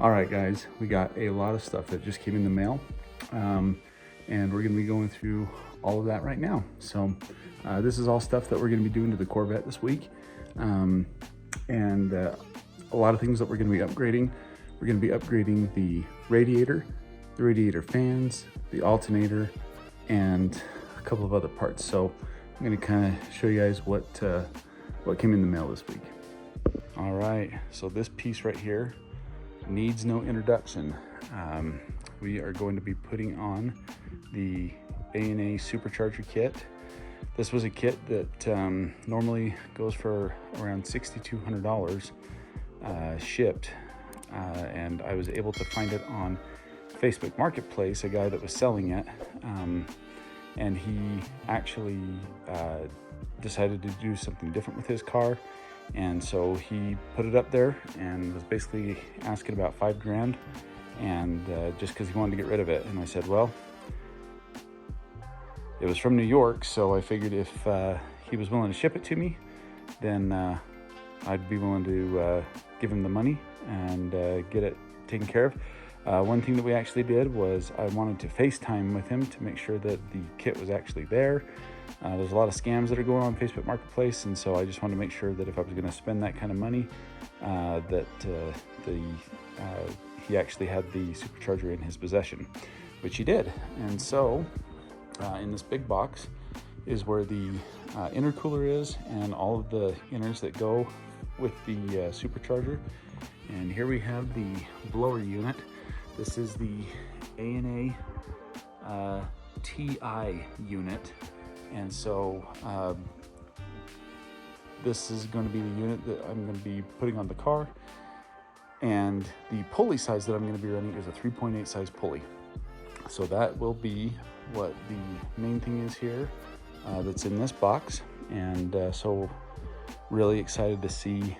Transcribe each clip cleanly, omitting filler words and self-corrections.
All right, guys, we got a lot of stuff that just came in the mail, and we're gonna be going through all of that right now. So this is all stuff that we're gonna be doing to the Corvette this week, and a lot of things that we're gonna be upgrading. We're gonna be upgrading the radiator fans, the alternator, and a couple of other parts. So I'm gonna kind of show you guys what came in the mail this week. All right, so this piece right here needs no introduction. We are going to be putting on the A&A supercharger kit. This was a kit that normally goes for around $6,200 shipped, and I was able to find it on Facebook Marketplace, a guy that was selling it, and he actually decided to do something different with his car. And so he put it up there and was basically asking about $5,000, and just because he wanted to get rid of it. And I said, well, it was from New York, so I figured if he was willing to ship it to me, then I'd be willing to give him the money and get it taken care of. One thing that we actually did was I wanted to FaceTime with him to make sure that the kit was actually there. There's a lot of scams that are going on Facebook Marketplace, and so I just wanted to make sure that if I was going to spend that kind of money, that he actually had the supercharger in his possession, which he did. And so in this big box is where the intercooler is and all of the inners that go with the supercharger. And here we have the blower unit. This is the A&A TI unit. And so this is going to be the unit that I'm going to be putting on the car. And the pulley size that I'm going to be running is a 3.8 size pulley. So that will be what the main thing is here that's in this box. And so really excited to see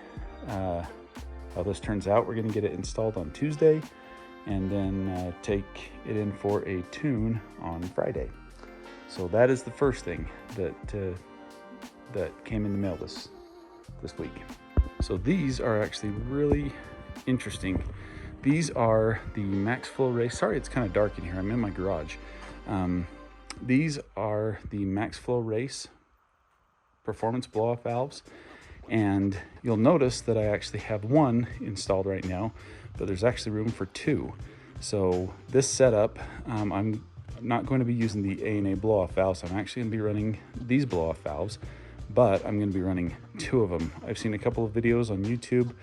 how this turns out. We're going to get it installed on Tuesday and then take it in for a tune on Friday. So that is the first thing that came in the mail this week. So these are actually really interesting. These are the Max Flow Race. Sorry, it's kind of dark in here. I'm in my garage. These are the Max Flow Race performance blow-off valves. And you'll notice that I actually have one installed right now, but there's actually room for two. So this setup, I'm not going to be using the A&A blow-off valves. I'm actually going to be running these blow-off valves, but I'm going to be running two of them. I've seen a couple of videos on YouTube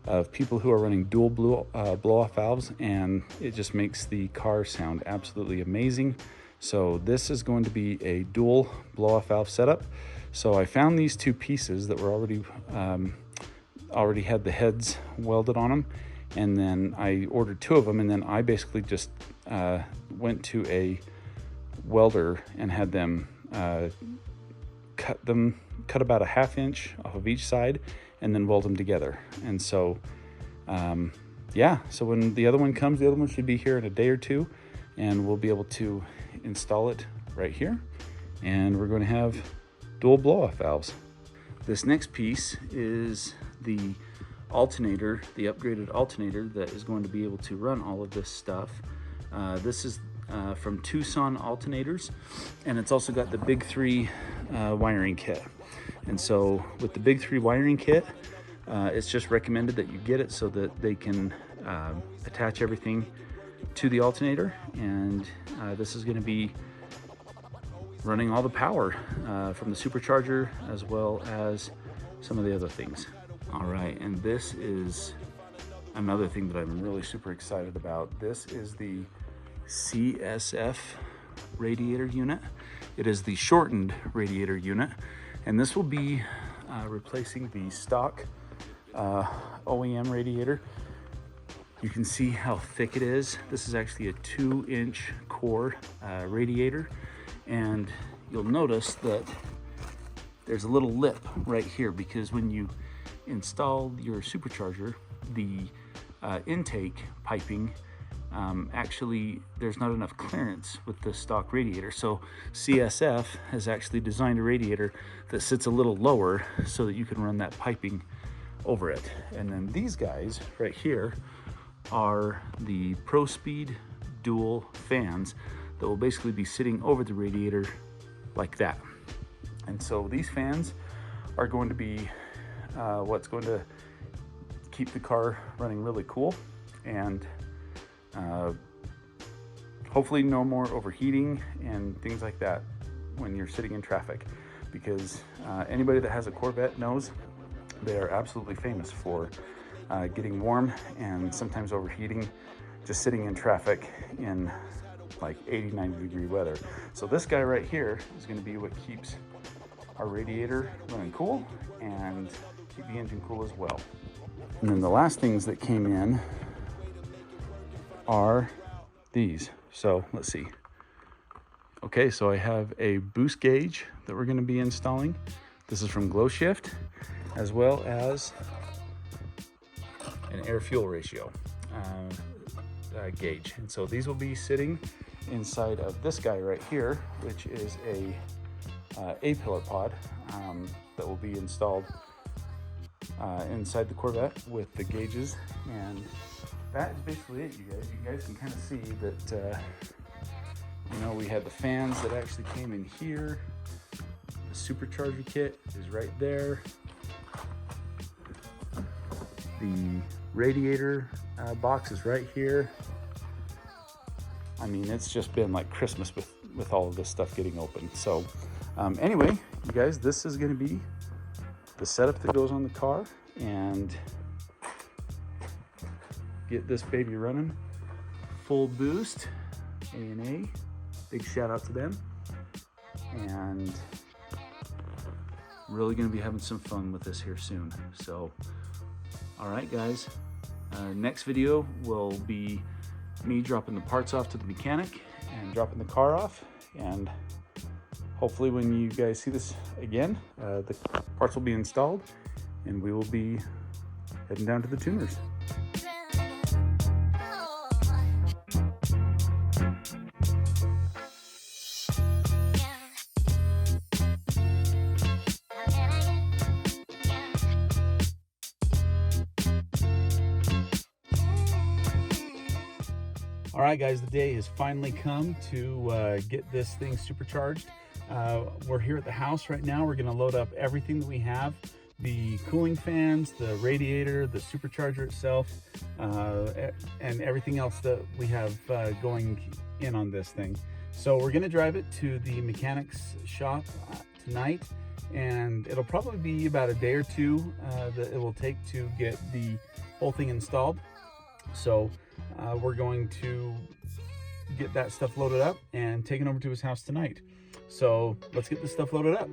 of people who are running dual blow-off valves, and it just makes the car sound absolutely amazing. So this is going to be a dual blow-off valve setup. So I found these two pieces that were already had the heads welded on them, and then I ordered two of them, and then I basically just went to a welder and had them cut about a 1/2 inch off of each side and then weld them together. And so yeah, so when the other one comes, the other one should be here in a day or two, and we'll be able to install it right here, and we're going to have dual blow-off valves. This next piece is the alternator, the upgraded alternator that is going to be able to run all of this stuff. This is from Tucson Alternators, and it's also got the Big 3 wiring kit. And so with the Big 3 wiring kit, it's just recommended that you get it so that they can attach everything to the alternator, and this is going to be running all the power from the supercharger as well as some of the other things. All right, and this is another thing that I'm really super excited about. This is the CSF radiator unit. It is the shortened radiator unit, and this will be replacing the stock OEM radiator. You can see how thick it is. This is actually a 2-inch core radiator, and you'll notice that there's a little lip right here, because when you install your supercharger, the intake piping, actually there's not enough clearance with the stock radiator. So CSF has actually designed a radiator that sits a little lower so that you can run that piping over it. And then these guys right here are the Pro Speed dual fans that will basically be sitting over the radiator like that. And so these fans are going to be what's going to keep the car running really cool, and hopefully no more overheating and things like that when you're sitting in traffic, because anybody that has a Corvette knows they are absolutely famous for getting warm and sometimes overheating just sitting in traffic in like 80, 90 degree weather. So this guy right here is going to be what keeps our radiator running cool and keep the engine cool as well. And then the last things that came in are these. So let's see. Okay, so I have a boost gauge that we're going to be installing. This is from Glow Shift, as well as an air fuel ratio gauge. And so these will be sitting inside of this guy right here, which is a pillar pod that will be installed inside the Corvette with the gauges. And that is basically it, you guys. You guys can kind of see that you know, we had the fans that actually came in here. The supercharger kit is right there. The radiator box is right here. I mean, it's just been like Christmas with all of this stuff getting open. So anyway, you guys, this is going to be the setup that goes on the car, and get this baby running full boost. A&A, big shout out to them, and really going to be having some fun with this here soon. So all right, guys, next video will be me dropping the parts off to the mechanic and dropping the car off, and hopefully when you guys see this again, the parts will be installed and we will be heading down to the tuners. All right, guys, the day has finally come to get this thing supercharged. We're here at the house right now. We're going to load up everything that we have: the cooling fans, the radiator, the supercharger itself, and everything else that we have going in on this thing. So we're going to drive it to the mechanic's shop tonight, and it'll probably be about a day or two that it will take to get the whole thing installed. So we're going to get that stuff loaded up and taken over to his house tonight. So let's get this stuff loaded up.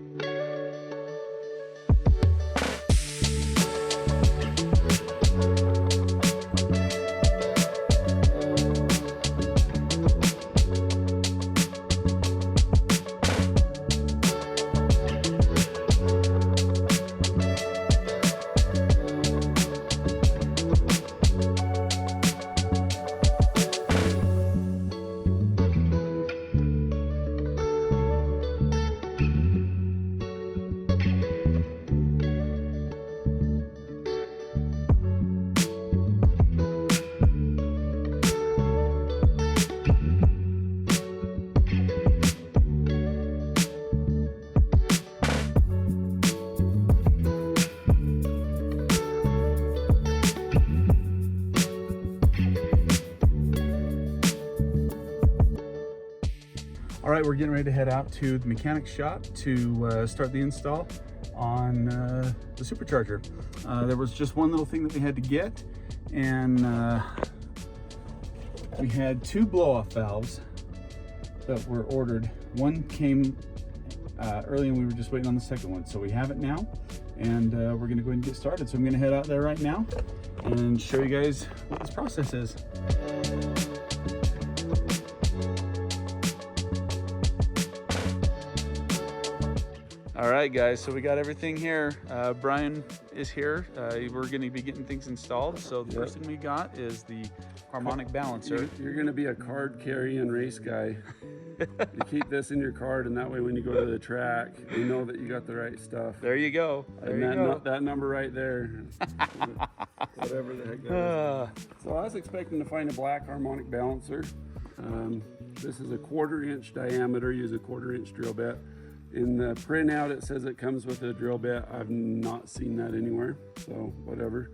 All right, we're getting ready to head out to the mechanic's shop to start the install on the supercharger. There was just one little thing that we had to get, and we had two blow-off valves that were ordered. One came early and we were just waiting on the second one. So we have it now, and we're gonna go ahead and get started. So I'm gonna head out there right now and show you guys what this process is. All right, guys, so we got everything here. Brian is here. We're going to be getting things installed. So the first thing we got is the harmonic balancer. You're going to be a card carrying race guy. You keep this in your card, and that way when you go to the track, you know that you got the right stuff. There you go. There you go. That number right there. Whatever the heck that is. So I was expecting to find a black harmonic balancer. This is a 1/4 inch diameter, use a 1/4 inch drill bit. In the printout it says it comes with a drill bit. I've not seen that anywhere, so whatever.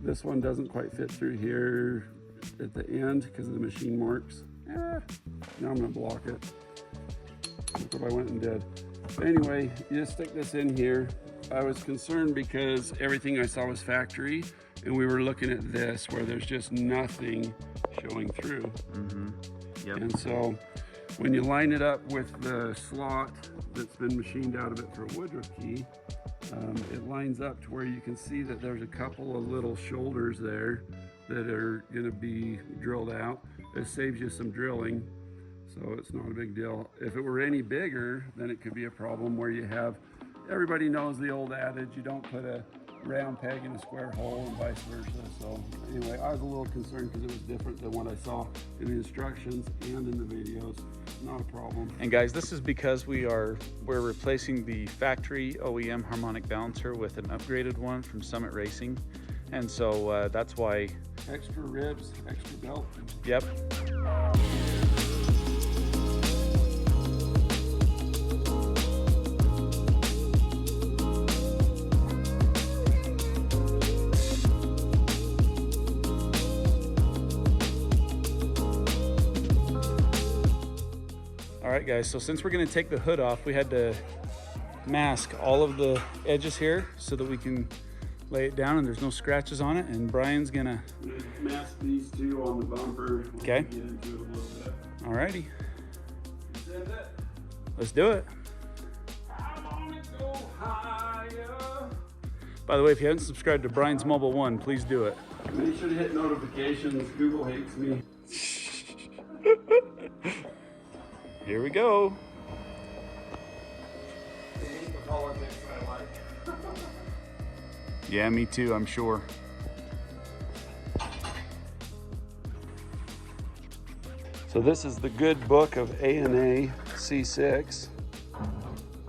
This one doesn't quite fit through here at the end because of the machine marks. Now I'm gonna block it. Look what I went and did. But anyway, you just stick this in here. I was concerned because everything I saw was factory, and we were looking at this where there's just nothing showing through. Yep. And so when you line it up with the slot that's been machined out of it for a Woodruff key, it lines up to where you can see that there's a couple of little shoulders there that are going to be drilled out. It saves you some drilling, so it's not a big deal. If it were any bigger, then it could be a problem where you have, everybody knows the old adage, you don't put a round peg in a square hole and vice versa. So anyway, I was a little concerned because it was different than what I saw in the instructions and in the videos. Not a problem. And guys, this is because we're replacing the factory OEM harmonic balancer with an upgraded one from Summit Racing, and so that's why. Extra ribs, extra belt. Yep. All right guys, so since we're gonna take the hood off, we had to mask all of the edges here so that we can lay it down and there's no scratches on it, and Brian's gonna mask these two on the bumper. Okay. Get into it a little bit. All righty. Send it. Let's do it. I wanna go higher. By the way, if you haven't subscribed to Brian's Mobile One, please do it. Make sure to hit notifications. Google hates me. Here we go. They hate the politics I like. Yeah, me too, I'm sure. So this is the good book of A&A C6.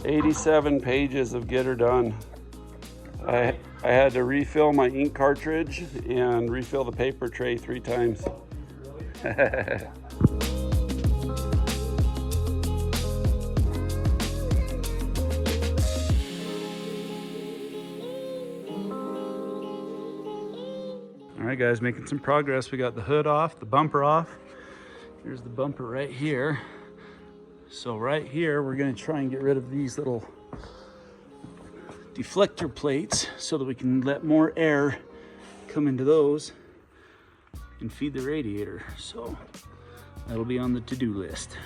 87 pages of get her done. I had to refill my ink cartridge and refill the paper tray 3 times. All right guys, making some progress. We got the hood off, the bumper off. Here's the bumper right here. So right here, we're gonna try and get rid of these little deflector plates so that we can let more air come into those and feed the radiator. So that'll be on the to-do list.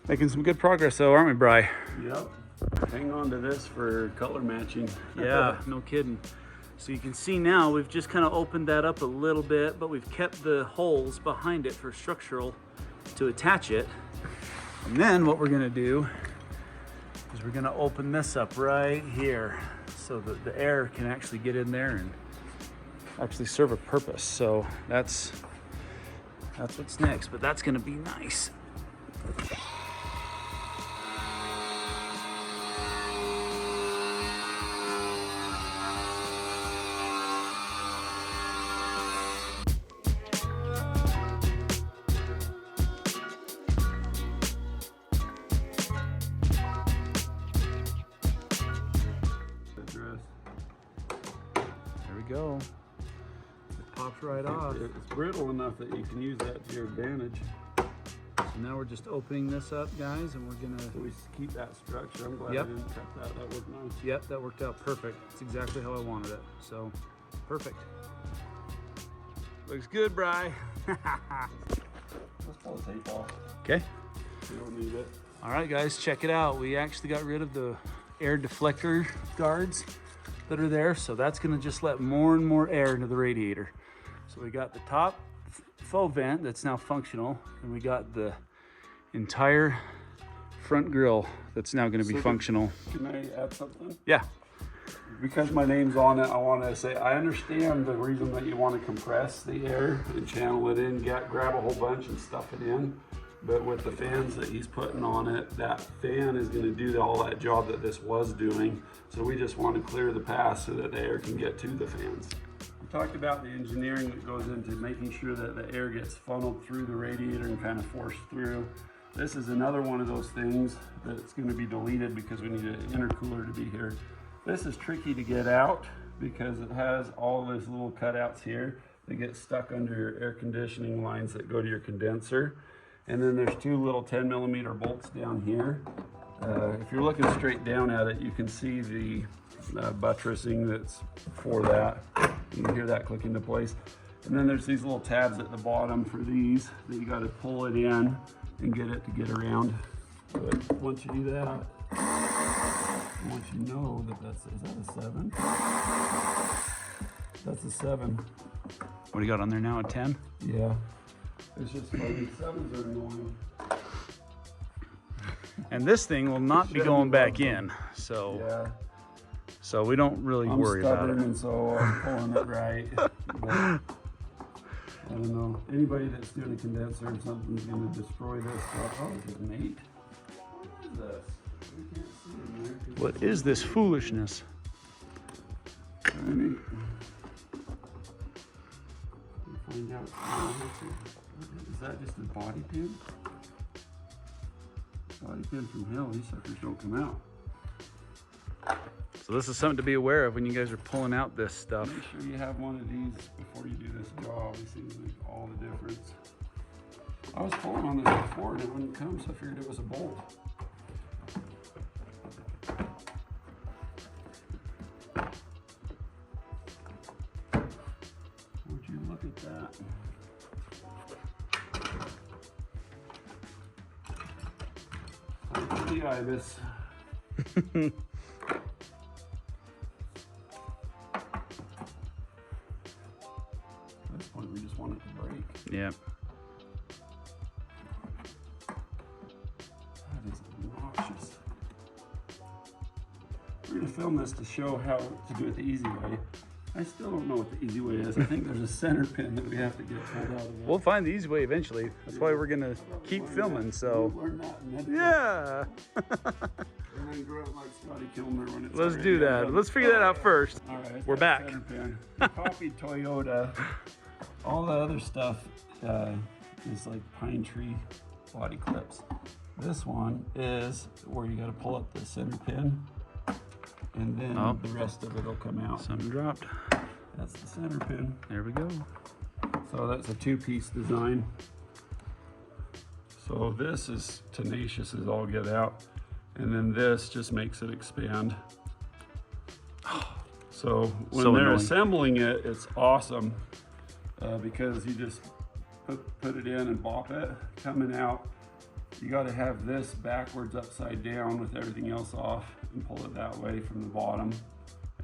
Making some good progress though, aren't we, Bri? Yep. Hang on to this for color matching. Yeah, no kidding. So you can see now we've just kind of opened that up a little bit, but we've kept the holes behind it for structural to attach it. And then what we're gonna do is we're gonna open this up right here so that the air can actually get in there and actually serve a purpose. So that's what's next, but that's gonna be nice. Go. It pops right off. It's brittle enough that you can use that to your advantage. So now we're just opening this up, guys, and we're gonna. So we keep that structure. I'm glad Yep. I didn't cut that. That worked nice. Yep, that worked out perfect. It's exactly how I wanted it. So, perfect. Looks good, Bri. Let's pull the tape off. Okay. You don't need it. All right, guys, check it out. We actually got rid of the air deflector guards that are there, so that's gonna just let more and more air into the radiator. So we got the top faux vent that's now functional, and we got the entire front grille that's now gonna be functional. Can I add something? Yeah. Because my name's on it, I want to say I understand the reason that you want to compress the air and channel it in, grab a whole bunch and stuff it in. But with the fans that he's putting on it, that fan is going to do all that job that this was doing. So we just want to clear the path so that the air can get to the fans. I'm talked about the engineering that goes into making sure that the air gets funneled through the radiator and kind of forced through. This is another one of those things that's going to be deleted because we need an intercooler to be here. This is tricky to get out because it has all those little cutouts here that get stuck under your air conditioning lines that go to your condenser. And then there's two little 10mm bolts down here. If you're looking straight down at it, you can see the buttressing that's for that. You can hear that click into place. And then there's these little tabs at the bottom for these that you got to pull it in and get it to get around. But once you do that, once you know that is that a 7? That's a 7. What do you got on there now, a 10? Yeah. It's just funny. 7s are annoying. And this thing will not be going back in, so yeah. So we don't really worry about it. And so I'm pulling it right. But I don't know. Anybody that's doing a condenser or something is going to destroy this stuff. Oh, is it an 8? What is this? We can't see in there. What is this foolishness? Find out. Is that just a body pin? Body pin from hell. These suckers don't come out. So this is something to be aware of when you guys are pulling out this stuff. Make sure you have one of these before you do this job. These things make all the difference. I was pulling on this before and it wouldn't come, so I figured it was a bolt. Would you look at that? The ibis. At this point, we just want it to break. Yeah. That is obnoxious. We're going to film this to show how to do it the easy way. I still don't know what the easy way is. I think there's a center pin that we have to get pulled out of it. We'll find the easy way eventually. That's why we're gonna keep filming. So yeah. And then grow up like Scotty Kilmer when it's Let's do that. Let's figure that out first. All right, we're back. We copied Toyota. All the other stuff is like pine tree body clips. This one is where you got to pull up the center pin. And then the rest of it will come out. Something dropped. That's the center pin. There we go. So that's a 2-piece design. So this is tenacious as all get out. And then this just makes it expand. So when they're assembling it, it's awesome because you just put it in and bop it. Coming out, you got to have this backwards upside down with everything else off and pull it that way from the bottom,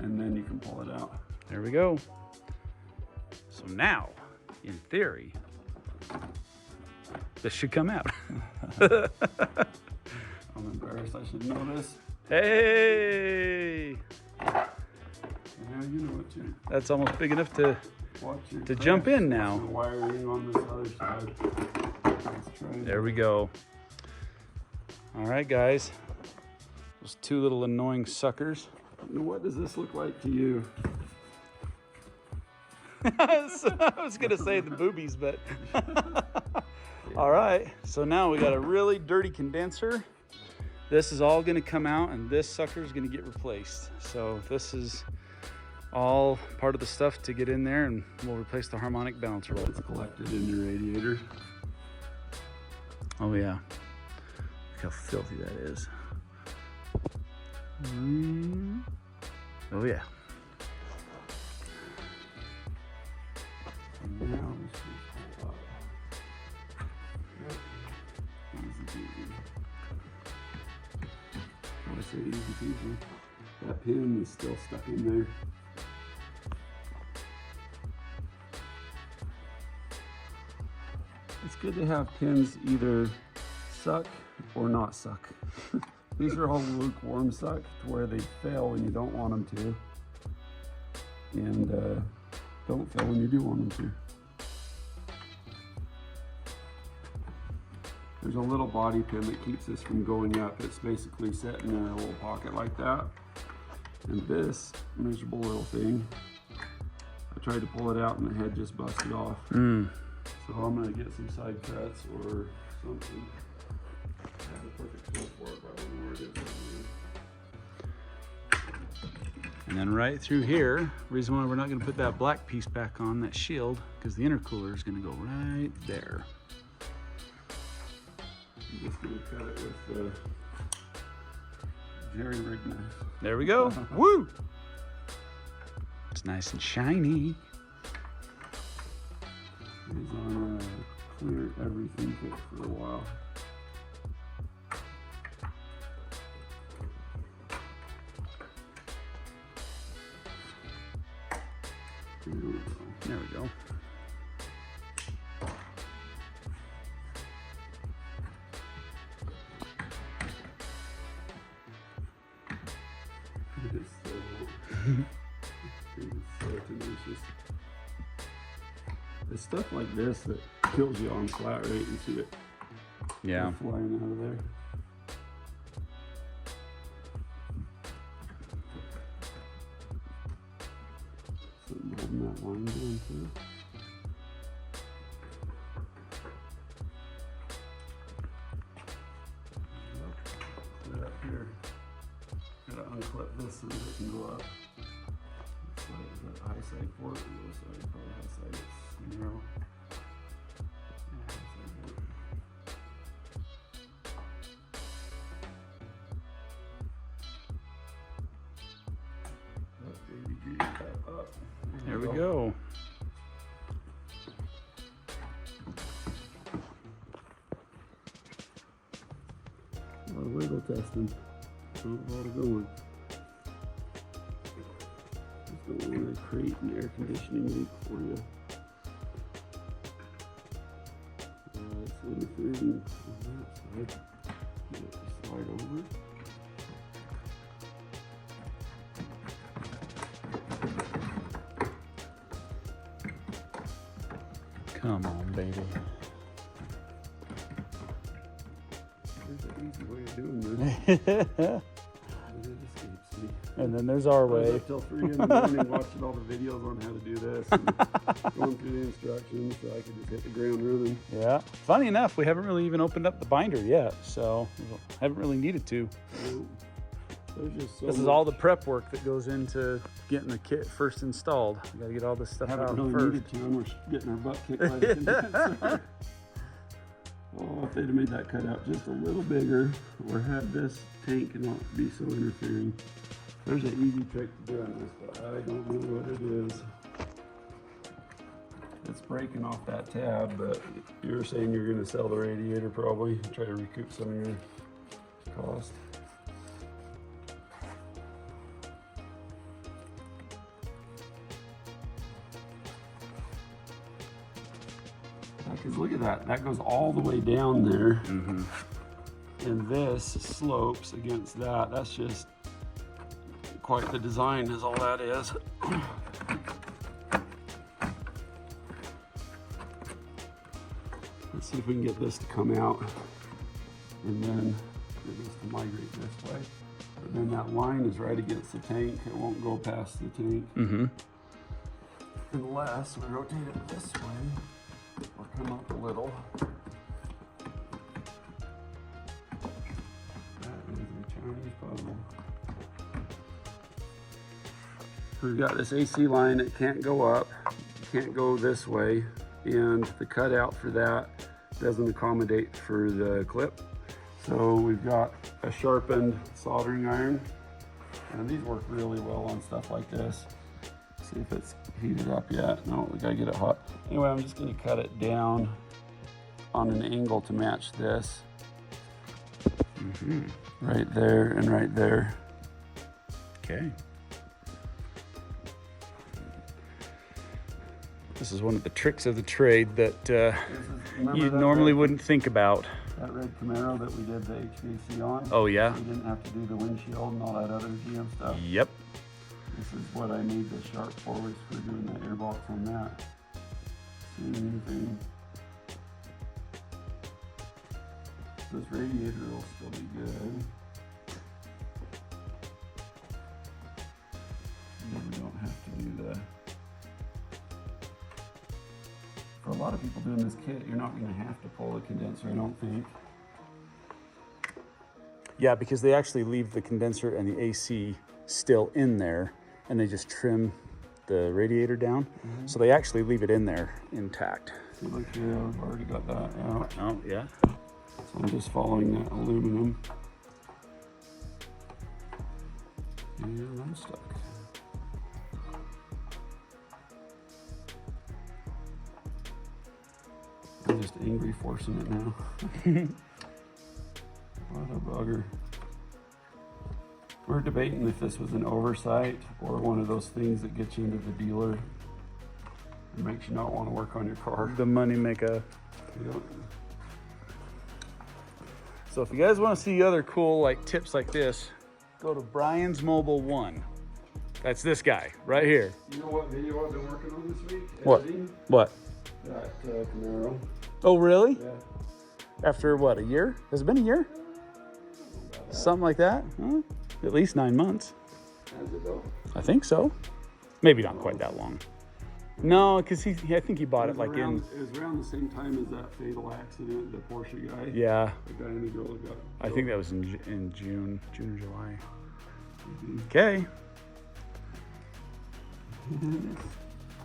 and then you can pull it out. There we go. So now, in theory, this should come out. I'm embarrassed. I should know this. Hey! Yeah, you know what you. That's almost big enough to jump in now. Wiring on this other side. Let's try there we go. All right, guys. Those two little annoying suckers. What does this look like to you? I was gonna say the boobies, but all right. So now we got a really dirty condenser. This is all gonna come out, and this sucker is gonna get replaced. So this is all part of the stuff to get in there, and we'll replace the harmonic balancer. It's collected in your radiator. Oh yeah. Look how filthy that is. Oh yeah. And now this is pull up. Yep. Easy peasy. When I say easy peasy, that pin is still stuck in there. It's good to have pins either suck or not suck. These are all lukewarm suck to where they fail when you don't want them to, and don't fail when you do want them to. There's a little body pin that keeps this from going up. It's basically set in a little pocket like that. And this miserable little thing, I tried to pull it out and the head just busted off. So I'm gonna get some side cuts or something. I have a perfect tool for it, but I don't know where it is. And then right through here, reason why we're not gonna put that black piece back on, that shield, because the intercooler is gonna go right there. I'm just gonna cut it with the jerry rig knife. There we go. Woo! It's nice and shiny. He's on clear everything kit for a while. There we go. It's so tenacious. It's stuff like this that kills you on flat rate. You see it flying out of there. Something holding that line down too. Put it up here. Gotta unclip this so that it can go up. Is that high side port or low side? Probably high side. It's narrow. Yeah, high side port. Up, baby, G, up. There we go. A lot of wiggle testing. Not a lot of going. Just don't want to create an air conditioning leak for you. It's interfering on that side. Get it to slide over. Come on, baby. There's an easy way of doing this. It escapes me. And then there's our I was way. up till 3 in the morning watching all the videos on how to do this. And going through the instructions so I could just hit the ground running. Yeah. Funny enough, we haven't really even opened up the binder yet, so haven't really needed to. There's just so This is all the prep work that goes into getting the kit first installed. We got to get all this stuff haven't out really first. needed to, and we're getting our butt kicked by the condenser. Oh, if they'd have made that cutout just a little bigger, or had this tank not be so interfering. There's an easy trick to doing this, but I don't know what it is. It's breaking off that tab, but you were saying you're going to sell the radiator probably, try to recoup some of your cost. Because look at that, that goes all the way down there. And this slopes against that. That's just quite the design is all that is. Let's see if we can get this to come out and then get this to migrate this way. But then that line is right against the tank. It won't go past the tank. Unless we rotate it this way. Or come up a little. That is a Chinese puzzle. We've got this AC line that can't go up, can't go this way, and the cutout for that doesn't accommodate for the clip. So we've got a sharpened soldering iron, and these work really well on stuff like this. See if it's heated up yet. No, we gotta get it hot. Anyway, I'm just gonna cut it down on an angle to match this. Right there and right there. Okay. This is one of the tricks of the trade that you normally wouldn't think about. That red Camaro that we did the HVAC on. Oh yeah? We didn't have to do the windshield and all that other GM stuff. Yep. This is what I made the sharp forwards for doing the airbox on that. See anything? This radiator will still be good. And we don't have to do people doing this kit, you're not going to have to pull the condenser, I don't think. Yeah, because they actually leave the condenser and the AC still in there, and they just trim the radiator down. So they actually leave it in there intact. See, look here, I've already got that out. Oh, yeah. So I'm just following that aluminum. And I'm stuck. I'm just angry forcing it now. What a bugger. We're debating if this was an oversight or one of those things that gets you into the dealer and makes you not want to work on your car. The money maker. Yep. So if you guys want to see other cool like tips like this, go to Brian's Mobile 1. That's this guy right here. You know what video I've been working on this week? What? Editing What? that Camaro. Oh, really? Yeah. After what, a year? Has it been a year? Something like that? Huh? At least 9 months. How's it go? I think so. Maybe not quite that long. No, because I think he bought it like It was around the same time as that fatal accident, the Porsche guy. Yeah. The guy and the girl that got I think that was in June or July. Okay.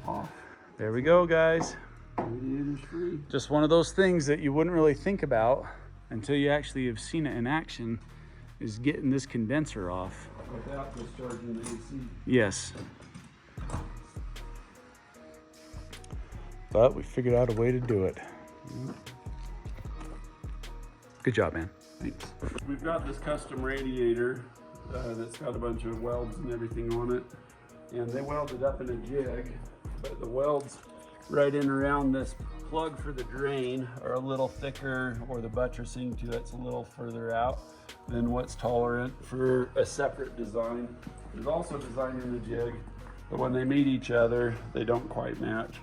Off. There we go, guys. Radiator's free. Just one of those things that you wouldn't really think about until you actually have seen it in action, is getting this condenser off. Without discharging the AC. Yes. But we figured out a way to do it. Good job, man. Thanks. We've got this custom radiator that's got a bunch of welds and everything on it. And they welded up in a jig, but the welds right in around this plug for the drain are a little thicker, or the buttressing to it's a little further out than what's tolerant for a separate design. There's also design in the jig, but when they meet each other, they don't quite match.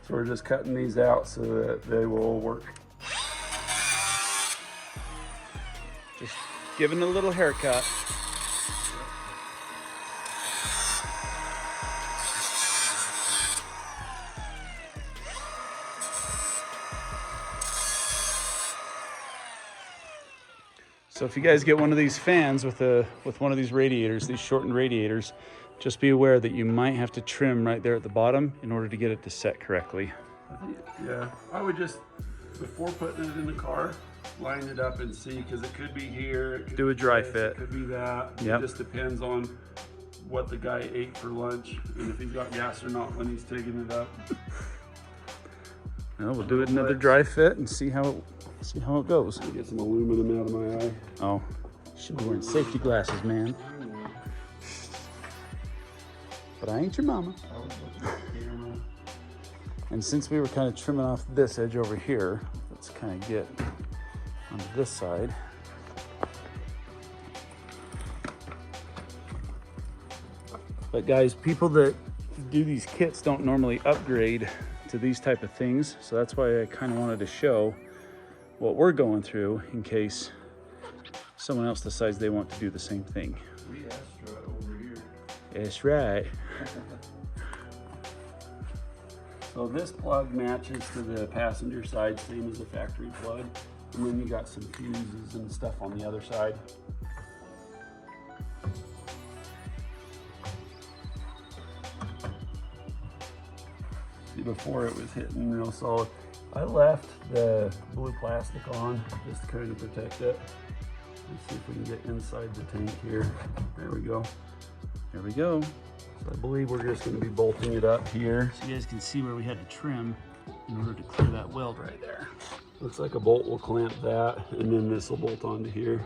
So we're just cutting these out so that they will work. Just giving a little haircut. So if you guys get one of these fans with one of these radiators, these shortened radiators, just be aware that you might have to trim right there at the bottom in order to get it to set correctly. Yeah, I would just, before putting it in the car, line it up and see, because it could be here, it could Do a be dry this, fit. it could be that. Yep. It just depends on what the guy ate for lunch and if he's got gas or not when he's taking it up. Well, we'll do it another dry fit and see how it goes. Get some aluminum out of my eye. Oh, you should be wearing safety glasses, man. But I ain't your mama. And since we were kind of trimming off this edge over here, let's kind of get on this side. But guys, people that do these kits don't normally upgrade to these type of things. So that's why I kind of wanted to show what we're going through in case someone else decides they want to do the same thing. We Astra over here. That's right. So this plug matches to the passenger side, same as the factory plug. And then you got some fuses and stuff on the other side. See, before it was hitting real solid. I left the blue plastic on just to kind of protect it. Let's see if we can get inside the tank here. There we go. There we go. So I believe we're just going to be bolting it up here. So you guys can see where we had to trim in order to clear that weld right there. Looks like a bolt will clamp that, and then this will bolt onto here.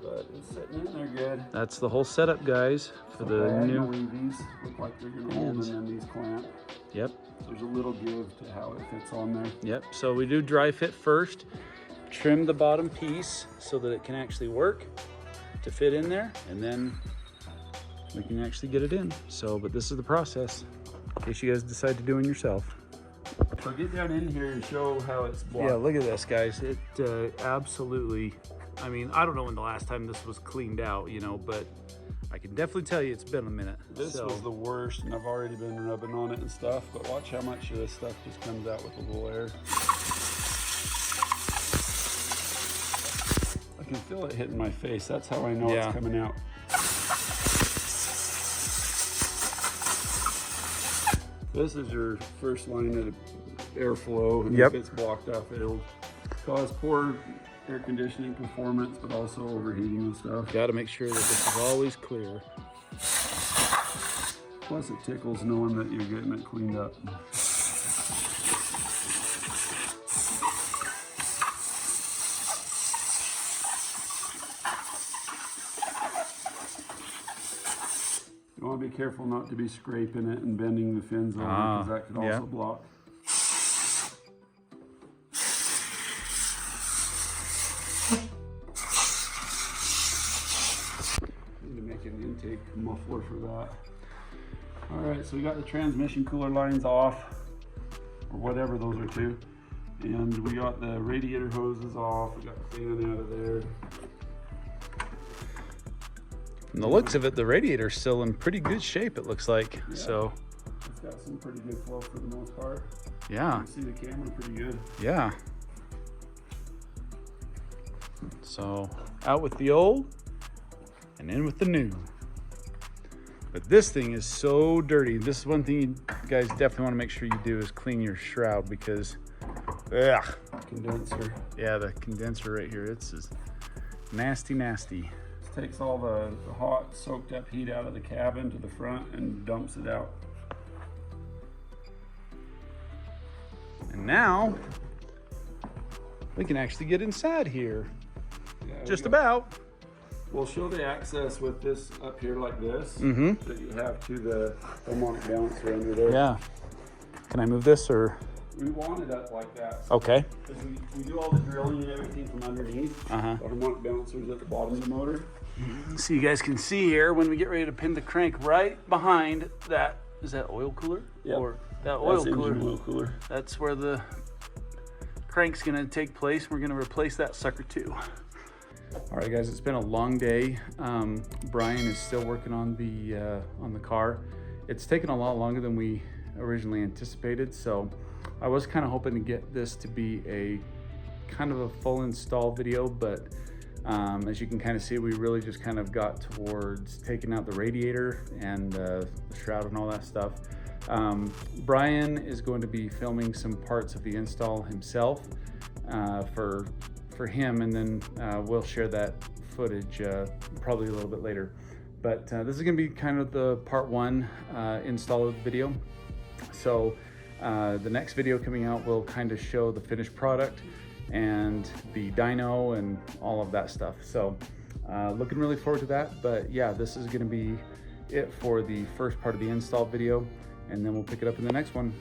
But it's sitting in there good. That's the whole setup, guys, for the new. These look like they're going to hold, and then these clamp. Yep. There's a little give to how it fits on there. Yep. So we do dry fit first, trim the bottom piece so that it can actually work to fit in there, and then we can actually get it in. So, but this is the process in case you guys decide to do it yourself. So get down in here and show how it's blocked. Yeah, look at this, guys. It absolutely, I mean, I don't know when the last time this was cleaned out, you know, but I can definitely tell you it's been a minute. This was the worst, and I've already been rubbing on it and stuff, but watch how much of this stuff just comes out with a little air. I can feel it hitting my face. That's how I know it's coming out. This is your first line of airflow, and if it's blocked up, it'll cause poor air conditioning performance, but also overheating and stuff. Got to make sure that this is always clear. Plus it tickles knowing that you're getting it cleaned up. You want to be careful not to be scraping it and bending the fins over, because that could also block. Need to make an intake muffler for that. All right, so we got the transmission cooler lines off, or whatever those are to, and we got the radiator hoses off. We got the fan out of there. From the looks of it, the radiator's still in pretty good shape, it looks like. Yeah. So it's got some pretty good flow for the most part. Yeah. You can see the camera pretty good. Yeah. So out with the old and in with the new. But this thing is so dirty. This is one thing you guys definitely want to make sure you do is clean your shroud, because Condenser. yeah, the condenser right here, it's just nasty, nasty. This takes all the hot soaked up heat out of the cabin to the front and dumps it out. And now we can actually get inside here. Yeah, Just about. We'll show the access with this up here like this, that you have to the harmonic balancer under there. Yeah. Can I move this, or? We want it up like that. Okay. Because we do all the drilling and everything from underneath. The harmonic balancer is at the bottom of the motor. So you guys can see here when we get ready to pin the crank right behind that. Is that oil cooler? Yep. Or that oil cooler? Engine oil cooler. That's where the crank's gonna take place. We're gonna replace that sucker too. All right, guys, it's been a long day. Brian is still working on the car. It's taken a lot longer than we originally anticipated, so I was kind of hoping to get this to be a kind of a full install video, but as you can kind of see, we really just kind of got towards taking out the radiator and the shroud and all that stuff. Brian is going to be filming some parts of the install himself for him, and then we'll share that footage probably a little bit later. But this is going to be kind of the part one install of the video. So the next video coming out will kind of show the finished product and the dyno and all of that stuff. So looking really forward to that. But yeah, this is going to be it for the first part of the install video, and then we'll pick it up in the next one.